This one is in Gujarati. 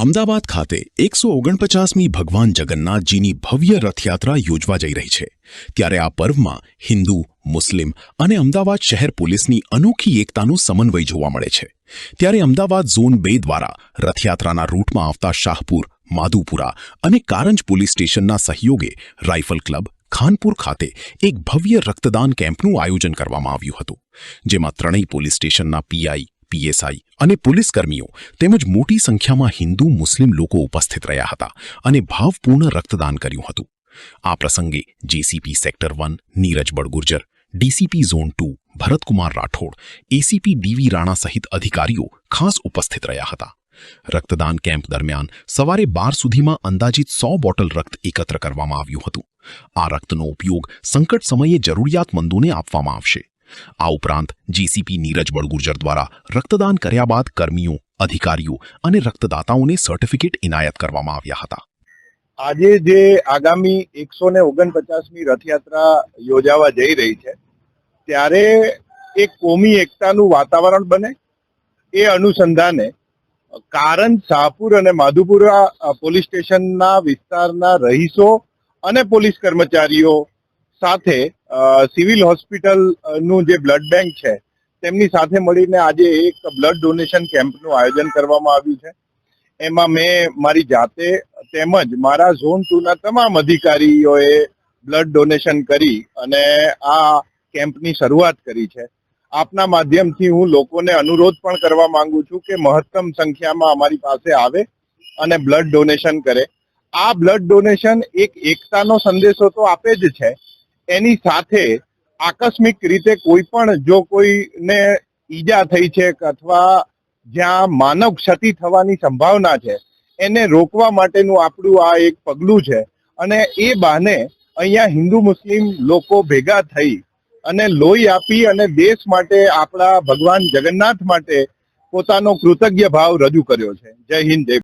અમદાવાદ ખાતે 149મી ભગવાન જગન્નાથજીની ભવ્ય રથયાત્રા યોજવા જઈ રહી છે ત્યારે આ પર્વમાં હિન્દુ, મુસ્લિમ અને અમદાવાદ શહેર પોલીસની અનોખી એકતાનું સમન્વય જોવા મળે છે। ત્યારે અમદાવાદ ઝોન 2 દ્વારા રથયાત્રાના રૂટમાં આવતા શાહપુર, માધુપુરા અને કારંજ પોલીસ સ્ટેશનના સહયોગે રાઇફલ ક્લબ, ખાનપુર ખાતે એક ભવ્ય રક્તદાન કેમ્પનું આયોજન કરવામાં આવ્યું હતું, જેમાં ત્રણેય પોલીસ સ્ટેશનના પીઆઈ, પીએસઆઈ અને પોલીસકર્મીઓ તેમજ મોટી સંખ્યામાં હિન્દુ, મુસ્લિમ લોકો ઉપસ્થિત રહ્યા હતા અને ભાવપૂર્ણ રક્તદાન કર્યું હતું। આ પ્રસંગે JCP sector 1 Neeraj Balgurjar, DCP zone 2 Bharatkumar Rathod, ACP DV Rana સહિત અધિકારીઓ ખાસ ઉપસ્થિત રહ્યા હતા। રક્તદાન કેમ્પ દરમિયાન સવારે 12 સુધીમાં અંદાજિત 100 બોટલ રક્ત એકત્ર કરવામાં આવ્યું હતું। આ રક્તનો ઉપયોગ સંકટ સમયે જરૂરિયાતમંદોને આપવામાં આવશે। આ ઉપરાંત જેસીપી નીરજ બળગુર્જર દ્વારા રક્તદાન કર્યા બાદ કર્મીઓ, અધિકારીઓ અને રક્તદાતાઓને સર્ટિફિકેટ ઇનાયત કરવામાં આવ્યા હતા। આજે જે આગામી 149મી રથયાત્રા યોજાવા જઈ રહી છે ત્યારે એક કોમી એકતાનું વાતાવરણ બને એ અનુસંધાને કારંજ, શાહપુર અને માધુપુરા પોલીસ સ્ટેશનના વિસ્તારના રહીશો અને પોલીસ કર્મચારીઓ સાથે સિવિલ હોસ્પિટલનું જે બ્લડ બેંક છે તેમની સાથે મળીને આજે એક બ્લડ ડોનેશન કેમ્પનું આયોજન કરવામાં આવ્યું છે। એમાં મેં મારી જાતે તેમજ મારા ઝોન 2ના તમામ અધિકારીઓએ બ્લડ ડોનેશન કરી અને આ કેમ્પની શરૂઆત કરી છે। આપના માધ્યમથી હું લોકોને અનુરોધ પણ કરવા માંગુ છું કે મહત્તમ સંખ્યામાં અમારી પાસે આવે અને બ્લડ ડોનેશન કરે। આ બ્લડ ડોનેશન એક એકતાનો સંદેશો તો આપે જ છે, એની સાથે આકસ્મિક રીતે કોઈ પણ જો કોઈને ઈજા થઈ છે અથવા જ્યાં માનવ ક્ષતિ થવાની સંભાવના છે એને રોકવા માટેનું આપણું આ એક પગલું છે અને એ બહાને અહીંયા હિન્દુ મુસ્લિમ લોકો ભેગા થઈ અને લોહી આપી અને દેશ માટે, આપણા ભગવાન જગન્નાથ માટે પોતાનો કૃતજ્ઞ ભાવ રજૂ કર્યો છે। જય હિન્દ, જય